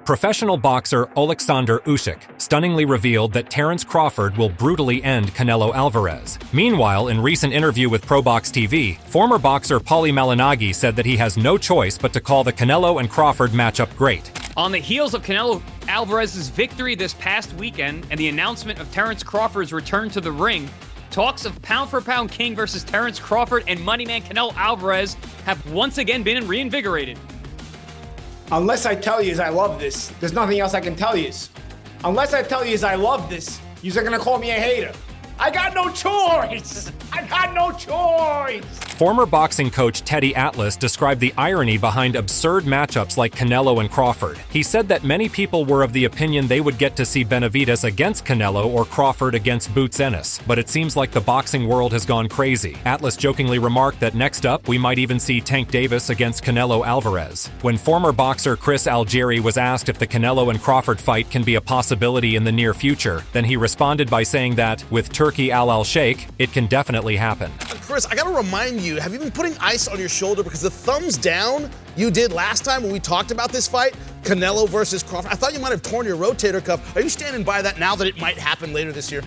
Professional boxer Oleksandr Usyk stunningly revealed that Terence Crawford will brutally end Canelo Alvarez. Meanwhile, in recent interview with ProBox TV, former boxer Paulie Malignaggi said that he has no choice but to call the Canelo and Crawford matchup great. On the heels of Canelo Alvarez's victory this past weekend and the announcement of Terence Crawford's return to the ring, talks of pound-for-pound king versus Terence Crawford and moneyman Canelo Alvarez have once again been reinvigorated. Unless I tell you I love this, there's nothing else I can tell you. Unless I tell you I love this, you're gonna call me a hater. I got no choice! I got no choice! Former boxing coach Teddy Atlas described the irony behind absurd matchups like Canelo and Crawford. He said that many people were of the opinion they would get to see Benavidez against Canelo or Crawford against Boots Ennis, but it seems like the boxing world has gone crazy. Atlas jokingly remarked that next up, we might even see Tank Davis against Canelo Alvarez. When former boxer Chris Algieri was asked if the Canelo and Crawford fight can be a possibility in the near future, then he responded by saying that, with Turkey al-Sheikh, it can definitely happen. Chris, I gotta remind you, have you been putting ice on your shoulder? Because the thumbs down you did last time when we talked about this fight, Canelo versus Crawford, I thought you might have torn your rotator cuff. Are you standing by that now that it might happen later this year?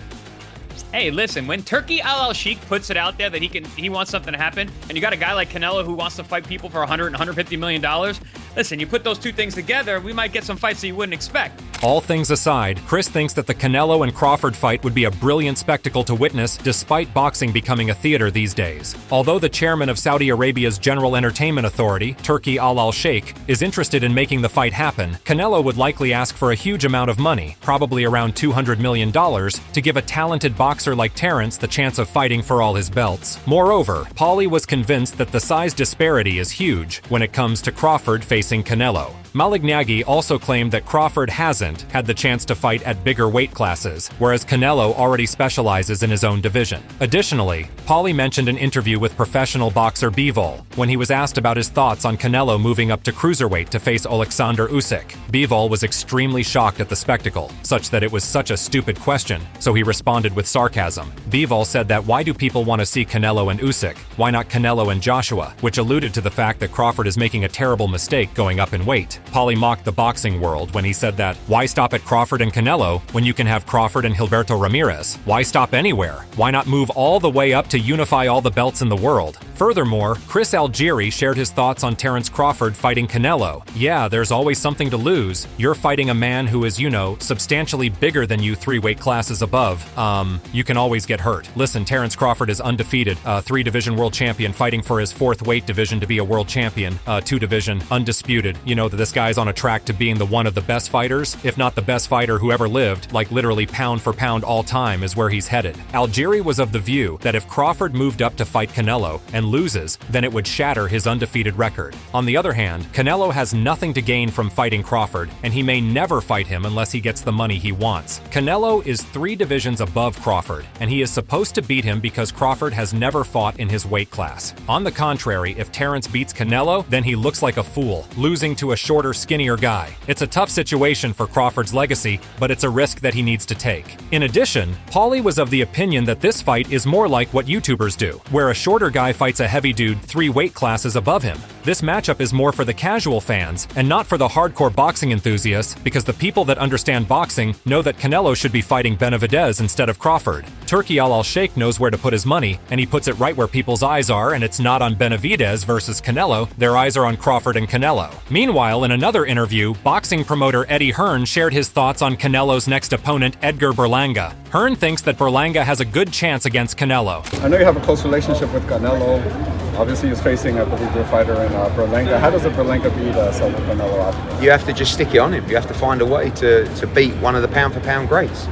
Hey, listen, when Turkey al-Sheikh puts it out there that he wants something to happen, and you got a guy like Canelo who wants to fight people for $100 and $150 million, listen, you put those two things together, we might get some fights that you wouldn't expect. All things aside, Chris thinks that the Canelo and Crawford fight would be a brilliant spectacle to witness despite boxing becoming a theater these days. Although the chairman of Saudi Arabia's General Entertainment Authority, Turkey al-Sheikh, is interested in making the fight happen, Canelo would likely ask for a huge amount of money, probably around $200 million, to give a talented boxer like Terence the chance of fighting for all his belts. Moreover, Paulie was convinced that the size disparity is huge when it comes to Crawford facing Canelo. Malignaggi also claimed that Crawford hasn't had the chance to fight at bigger weight classes, whereas Canelo already specializes in his own division. Additionally, Paulie mentioned an interview with professional boxer Bivol when he was asked about his thoughts on Canelo moving up to cruiserweight to face Oleksandr Usyk. Bivol was extremely shocked at the spectacle, such that it was such a stupid question, so he responded with sarcasm. Bivol said that why do people want to see Canelo and Usyk? Why not Canelo and Joshua? Which alluded to the fact that Crawford is making a terrible mistake going up in weight. Paulie mocked the boxing world when he said that, why stop at Crawford and Canelo when you can have Crawford and Gilberto Ramirez? Why stop anywhere? Why not move all the way up to unify all the belts in the world? Furthermore, Chris Algieri shared his thoughts on Terence Crawford fighting Canelo. Yeah, there's always something to lose. You're fighting a man who is, substantially bigger than you 3 weight classes above. You can always get hurt. Listen, Terence Crawford is undefeated, 3-division world champion fighting for his 4th weight division to be a world champion, 2-division, undisputed. You know that this guy's on a track to being the one of the best fighters, if not the best fighter who ever lived, like literally pound for pound all time is where he's headed. Algieri was of the view that if Crawford moved up to fight Canelo and loses, then it would shatter his undefeated record. On the other hand, Canelo has nothing to gain from fighting Crawford, and he may never fight him unless he gets the money he wants. Canelo is 3 divisions above Crawford, and he is supposed to beat him because Crawford has never fought in his weight class. On the contrary, if Terence beats Canelo, then he looks like a fool, losing to a shorter, skinnier guy. It's a tough situation for Crawford's legacy, but it's a risk that he needs to take. In addition, Paulie was of the opinion that this fight is more like what YouTubers do, where a shorter guy fights a heavy dude 3 weight classes above him. This matchup is more for the casual fans and not for the hardcore boxing enthusiasts, because the people that understand boxing know that Canelo should be fighting Benavidez instead of Crawford. Turkey al-Sheikh knows where to put his money, and he puts it right where people's eyes are, and it's not on Benavidez versus Canelo, their eyes are on Crawford and Canelo. Meanwhile, in another interview, boxing promoter Eddie Hearn shared his thoughts on Canelo's next opponent, Edgar Berlanga. Hearn thinks that Berlanga has a good chance against Canelo. I know you have a close relationship with Canelo. Obviously, he's facing, I believe, your fighter in Berlanga. How does a Berlanga beat Saul Canelo out? You have to just stick it on him. You have to find a way to beat one of the pound-for-pound greats.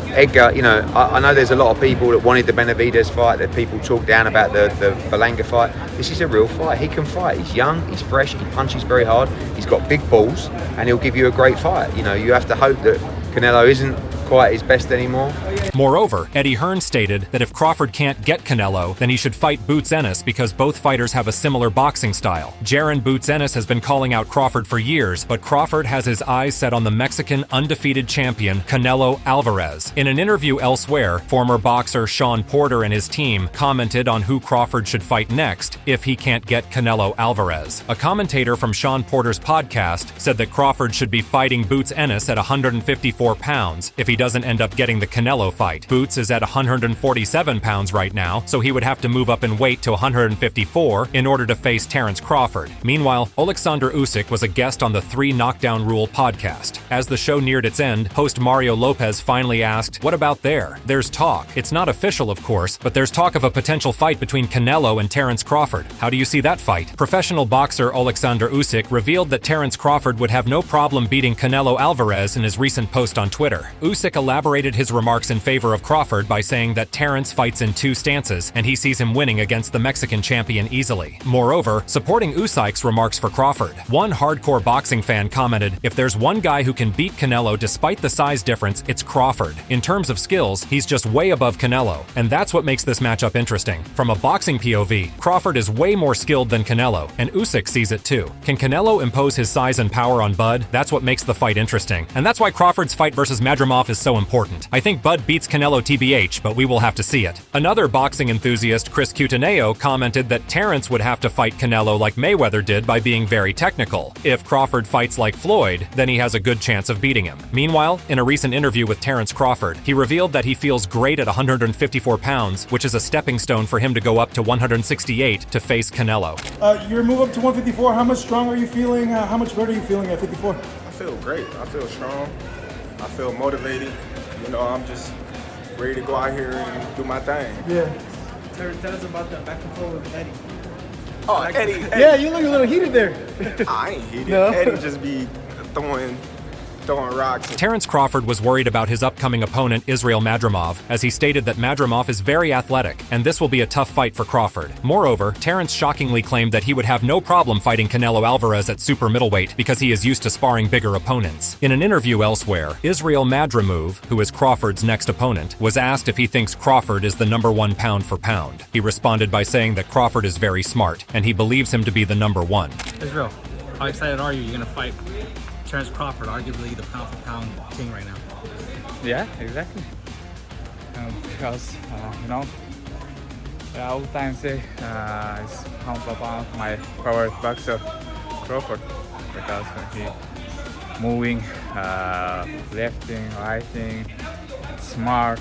Edgar, I know there's a lot of people that wanted the Benavidez fight, that people talk down about the Berlanga fight. This is a real fight. He can fight. He's young, he's fresh, he punches very hard, he's got big balls, and he'll give you a great fight. You have to hope that Canelo isn't quite his best anymore. Moreover, Eddie Hearn stated that if Crawford can't get Canelo, then he should fight Boots Ennis because both fighters have a similar boxing style. Jaron Boots Ennis has been calling out Crawford for years, but Crawford has his eyes set on the Mexican undefeated champion Canelo Alvarez. In an interview elsewhere, former boxer Sean Porter and his team commented on who Crawford should fight next if he can't get Canelo Alvarez. A commentator from Sean Porter's podcast said that Crawford should be fighting Boots Ennis at 154 pounds if he doesn't end up getting the Canelo fight. Boots is at 147 pounds right now, so he would have to move up in weight to 154 in order to face Terence Crawford. Meanwhile, Oleksandr Usyk was a guest on the 3 Knockdown Rule podcast. As the show neared its end, host Mario Lopez finally asked, "What about there? There's talk. It's not official, of course, but there's talk of a potential fight between Canelo and Terence Crawford. How do you see that fight?" Professional boxer Oleksandr Usyk revealed that Terence Crawford would have no problem beating Canelo Alvarez in his recent post on Twitter. Usyk elaborated his remarks in favor of Crawford by saying that Terence fights in 2 stances and he sees him winning against the Mexican champion easily. Moreover, supporting Usyk's remarks for Crawford, one hardcore boxing fan commented, "If there's one guy who can beat Canelo despite the size difference, it's Crawford. In terms of skills, he's just way above Canelo, and that's what makes this matchup interesting. From a boxing POV, Crawford is way more skilled than Canelo, and Usyk sees it too. Can Canelo impose his size and power on Bud? That's what makes the fight interesting, and that's why Crawford's fight versus Madrimov is so important. I think Bud beats Canelo TBH, but we will have to see it." Another boxing enthusiast, Chris Cutineo, commented that Terence would have to fight Canelo like Mayweather did by being very technical. If Crawford fights like Floyd, then he has a good chance of beating him. Meanwhile, in a recent interview with Terence Crawford, he revealed that he feels great at 154 pounds, which is a stepping stone for him to go up to 168 to face Canelo. Your move up to 154, how much stronger are you feeling? How much better are you feeling at 54? I feel great. I feel strong. I feel motivated. You know, I'm just ready to go out here and do my thing. Yeah. Tell us about the back and forth with Eddie. Oh, Eddie. Yeah, you look a little heated there. I ain't heated. No? Eddie just be throwing rocks. Terence Crawford was worried about his upcoming opponent Israel Madrimov, as he stated that Madrimov is very athletic, and this will be a tough fight for Crawford. Moreover, Terence shockingly claimed that he would have no problem fighting Canelo Alvarez at super middleweight because he is used to sparring bigger opponents. In an interview elsewhere, Israel Madrimov, who is Crawford's next opponent, was asked if he thinks Crawford is the #1 pound for pound. He responded by saying that Crawford is very smart, and he believes him to be the #1. Israel, how excited are you? You're gonna fight Terence Crawford, arguably the pound for pound king right now. Yeah, exactly. Because I all time say it's pound for pound my favorite boxer, Crawford, because he moving, lefting, righting, smart,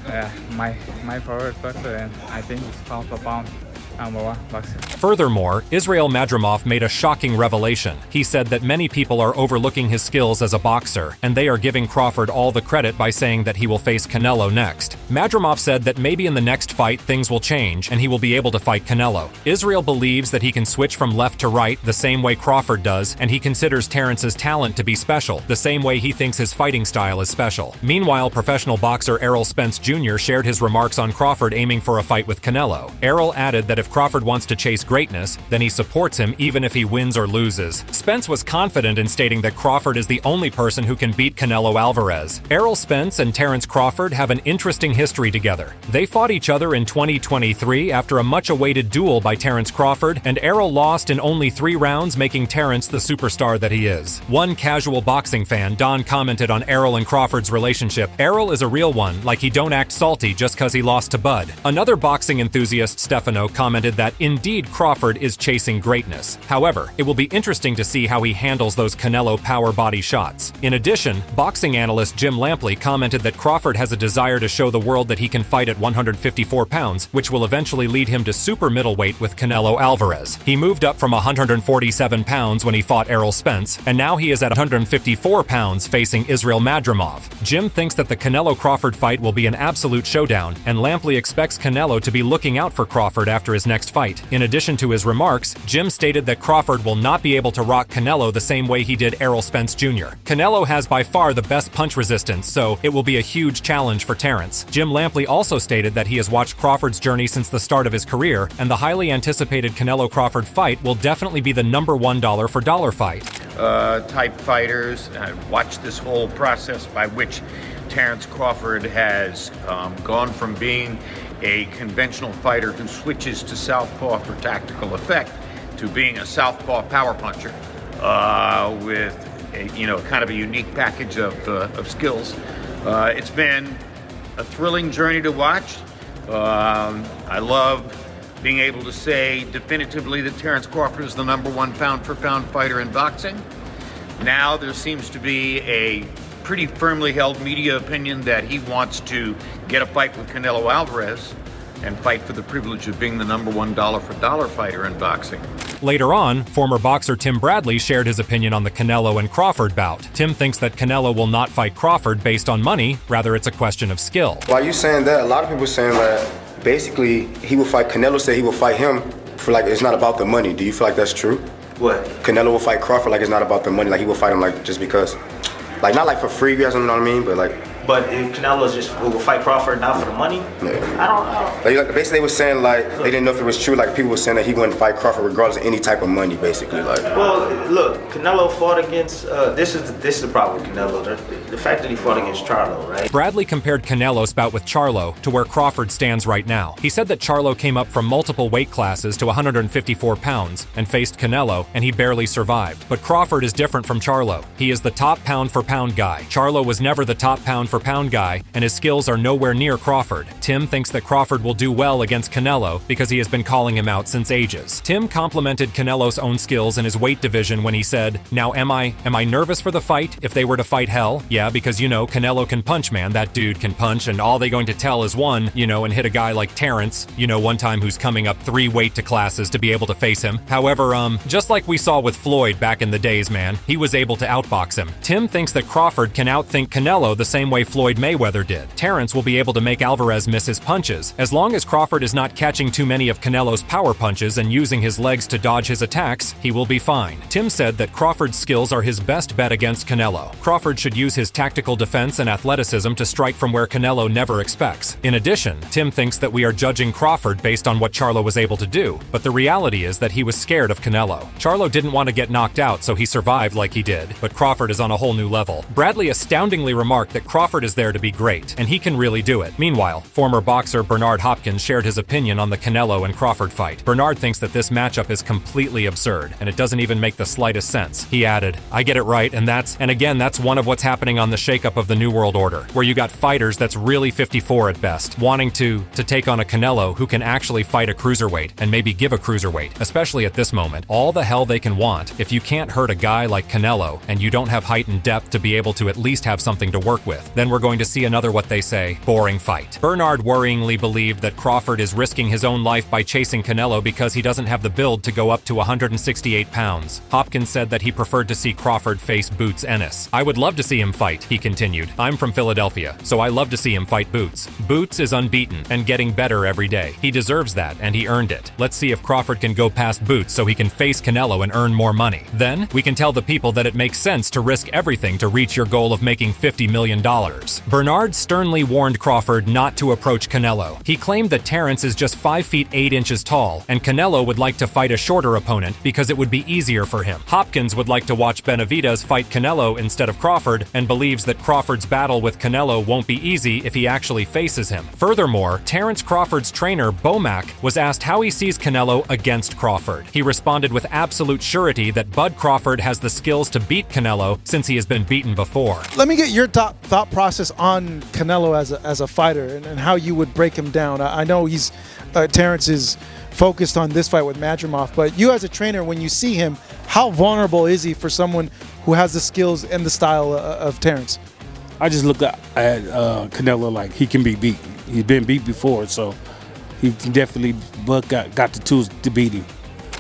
Yeah, my favorite boxer, and I think it's pound for pound #1 boxer. Furthermore, Israel Madrimov made a shocking revelation. He said that many people are overlooking his skills as a boxer, and they are giving Crawford all the credit by saying that he will face Canelo next. Madrimov said that maybe in the next fight things will change and he will be able to fight Canelo. Israel believes that he can switch from left to right the same way Crawford does, and he considers Terence's talent to be special, the same way he thinks his fighting style is special. Meanwhile, professional boxer Errol Spence Jr. shared his remarks on Crawford aiming for a fight with Canelo. Errol added that if Crawford wants to chase greatness, then he supports him even if he wins or loses. Spence was confident in stating that Crawford is the only person who can beat Canelo Alvarez. Errol Spence and Terence Crawford have an interesting history together. They fought each other in 2023 after a much-awaited duel by Terence Crawford, and Errol lost in only 3 rounds, making Terence the superstar that he is. One casual boxing fan, Don, commented on Errol and Crawford's relationship, "Errol is a real one, like he don't act salty just cause he lost to Bud." Another boxing enthusiast, Stefano, commented that indeed Crawford is chasing greatness. However, it will be interesting to see how he handles those Canelo power body shots. In addition, boxing analyst Jim Lampley commented that Crawford has a desire to show the world that he can fight at 154 pounds, which will eventually lead him to super middleweight with Canelo Alvarez. He moved up from 147 pounds when he fought Errol Spence, and now he is at 154 pounds facing Israel Madrimov. Jim thinks that the Canelo-Crawford fight will be an absolute showdown, and Lampley expects Canelo to be looking out for Crawford after his next fight. In addition to his remarks, Jim stated that Crawford will not be able to rock Canelo the same way he did Errol Spence Jr. Canelo has by far the best punch resistance, so it will be a huge challenge for Terence. Jim Lampley also stated that he has watched Crawford's journey since the start of his career, and the highly anticipated Canelo-Crawford fight will definitely be the #1 dollar for dollar fight. Type fighters. I watched this whole process by which Terence Crawford has gone from being a conventional fighter who switches to southpaw for tactical effect to being a southpaw power puncher with kind of a unique package of skills. It's been a thrilling journey to watch. I love being able to say definitively that Terence Crawford is the #1 pound-for-pound fighter in boxing. Now there seems to be a pretty firmly held media opinion that he wants to get a fight with Canelo Alvarez and fight for the privilege of being the #1 dollar-for-dollar fighter in boxing. Later on, former boxer Tim Bradley shared his opinion on the Canelo and Crawford bout. Tim thinks that Canelo will not fight Crawford based on money, rather it's a question of skill. Why are you saying that? A lot of people saying that basically he will fight, Canelo said he will fight him for like, it's not about the money. Do you feel like that's true? What? Canelo will fight Crawford like it's not about the money, like he will fight him like just because. Like not like for free, you guys know what I mean, but like. But if Canelo will fight Crawford not for the money, yeah. I don't. Like basically, they were saying like they didn't know if it was true. Like people were saying that he wouldn't fight Crawford regardless of any type of money, basically. Like. Well, look, Canelo fought against. This is the problem with Canelo. The fact that he fought against Charlo, right? Bradley compared Canelo's bout with Charlo to where Crawford stands right now. He said that Charlo came up from multiple weight classes to 154 pounds and faced Canelo, and he barely survived. But Crawford is different from Charlo. He is the top pound-for-pound guy. Charlo was never the top pound-for-pound guy, and his skills are nowhere near Crawford. Tim thinks that Crawford will do well against Canelo because he has been calling him out since ages. Tim complimented Canelo's own skills in his weight division when he said, "Now am I nervous for the fight if they were to fight hell? Yeah, because Canelo can punch, man. That dude can punch, and all they going to tell is one, and hit a guy like Terence, one time who's coming up 3 weight classes to be able to face him. However, just like we saw with Floyd back in the days, man, he was able to outbox him. Tim thinks that Crawford can outthink Canelo the same way Floyd Mayweather did. Terence will be able to make Alvarez miss his punches. As long as Crawford is not catching too many of Canelo's power punches and using his legs to dodge his attacks, he will be fine." Tim said that Crawford's skills are his best bet against Canelo. Crawford should use his tactical defense and athleticism to strike from where Canelo never expects. In addition, Tim thinks that we are judging Crawford based on what Charlo was able to do, but the reality is that he was scared of Canelo. Charlo didn't want to get knocked out, so he survived like he did, but Crawford is on a whole new level. Bradley astoundingly remarked that Crawford is there to be great, and he can really do it. Meanwhile, former boxer Bernard Hopkins shared his opinion on the Canelo and Crawford fight. Bernard thinks that this matchup is completely absurd, and it doesn't even make the slightest sense. He added, "I get it right, and that's one of what's happening on the shakeup of the New World Order, where you got fighters that's really 54 at best, wanting to take on a Canelo who can actually fight a cruiserweight, and maybe give a cruiserweight, especially at this moment. All the hell they can want. If you can't hurt a guy like Canelo, and you don't have height and depth to be able to at least have something to work with, then we're going to see another, what they say, boring fight." Bernard worryingly believed that Crawford is risking his own life by chasing Canelo because he doesn't have the build to go up to 168 pounds. Hopkins said that he preferred to see Crawford face Boots Ennis. "I would love to see him fight," he continued. "I'm from Philadelphia, so I love to see him fight Boots. Boots is unbeaten and getting better every day. He deserves that, and he earned it. Let's see if Crawford can go past Boots so he can face Canelo and earn more money. Then, we can tell the people that it makes sense to risk everything to reach your goal of making $50 million. Bernard sternly warned Crawford not to approach Canelo. He claimed that Terence is just 5 feet 8 inches tall, and Canelo would like to fight a shorter opponent because it would be easier for him. Hopkins would like to watch Benavidez fight Canelo instead of Crawford, and believes that Crawford's battle with Canelo won't be easy if he actually faces him. Furthermore, Terence Crawford's trainer, Bomac, was asked how he sees Canelo against Crawford. He responded with absolute surety that Bud Crawford has the skills to beat Canelo since he has been beaten before. Let me get your thought process on Canelo as a fighter and how you would break him down. I know Terence is focused on this fight with Madrimov, but you as a trainer, when you see him, how vulnerable is he for someone who has the skills and the style of Terence? I just look at Canelo like he can be beaten. He's been beat before, so he can definitely got the tools to beat him.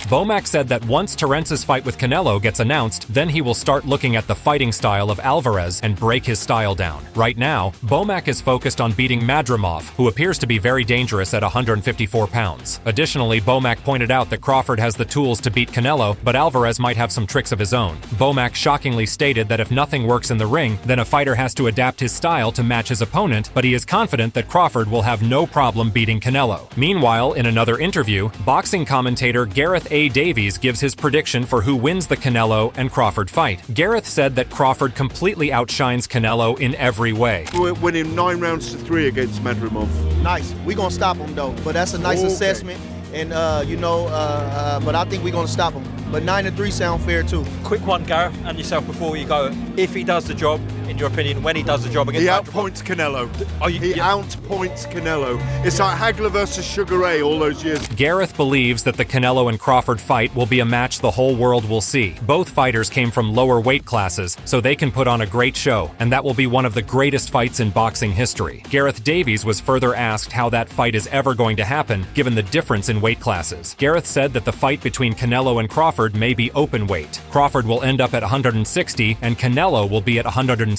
Bomac said that once Terence's fight with Canelo gets announced, then he will start looking at the fighting style of Alvarez and break his style down. Right now, Bomac is focused on beating Madrimov, who appears to be very dangerous at 154 pounds. Additionally, Bomac pointed out that Crawford has the tools to beat Canelo, but Alvarez might have some tricks of his own. Bomac shockingly stated that if nothing works in the ring, then a fighter has to adapt his style to match his opponent, but he is confident that Crawford will have no problem beating Canelo. Meanwhile, in another interview, boxing commentator Gareth A. Davies gives his prediction for who wins the Canelo and Crawford fight. Gareth said that Crawford completely outshines Canelo in every way. We're winning 9 rounds to 3 against Madrimov. Nice. We're going to stop him, though. But that's a nice assessment. And, but I think we're going to stop him. But 9-3 sound fair, too. Quick one, Gareth, and yourself before you go. If he does the job, in your opinion, when he does the job against He outpoints Canelo. He outpoints Canelo. It's like Hagler versus Sugar Ray all those years. Gareth believes that the Canelo and Crawford fight will be a match the whole world will see. Both fighters came from lower weight classes, so they can put on a great show, and that will be one of the greatest fights in boxing history. Gareth Davies was further asked how that fight is ever going to happen, given the difference in weight classes. Gareth said that the fight between Canelo and Crawford may be open weight. Crawford will end up at 160, and Canelo will be at 170.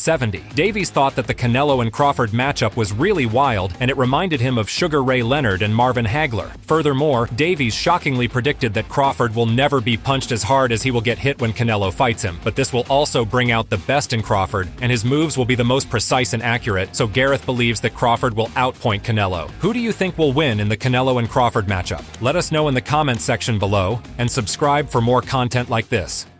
Davies thought that the Canelo and Crawford matchup was really wild, and it reminded him of Sugar Ray Leonard and Marvin Hagler. Furthermore, Davies shockingly predicted that Crawford will never be punched as hard as he will get hit when Canelo fights him, but this will also bring out the best in Crawford, and his moves will be the most precise and accurate, so Gareth believes that Crawford will outpoint Canelo. Who do you think will win in the Canelo and Crawford matchup? Let us know in the comments section below, and subscribe for more content like this.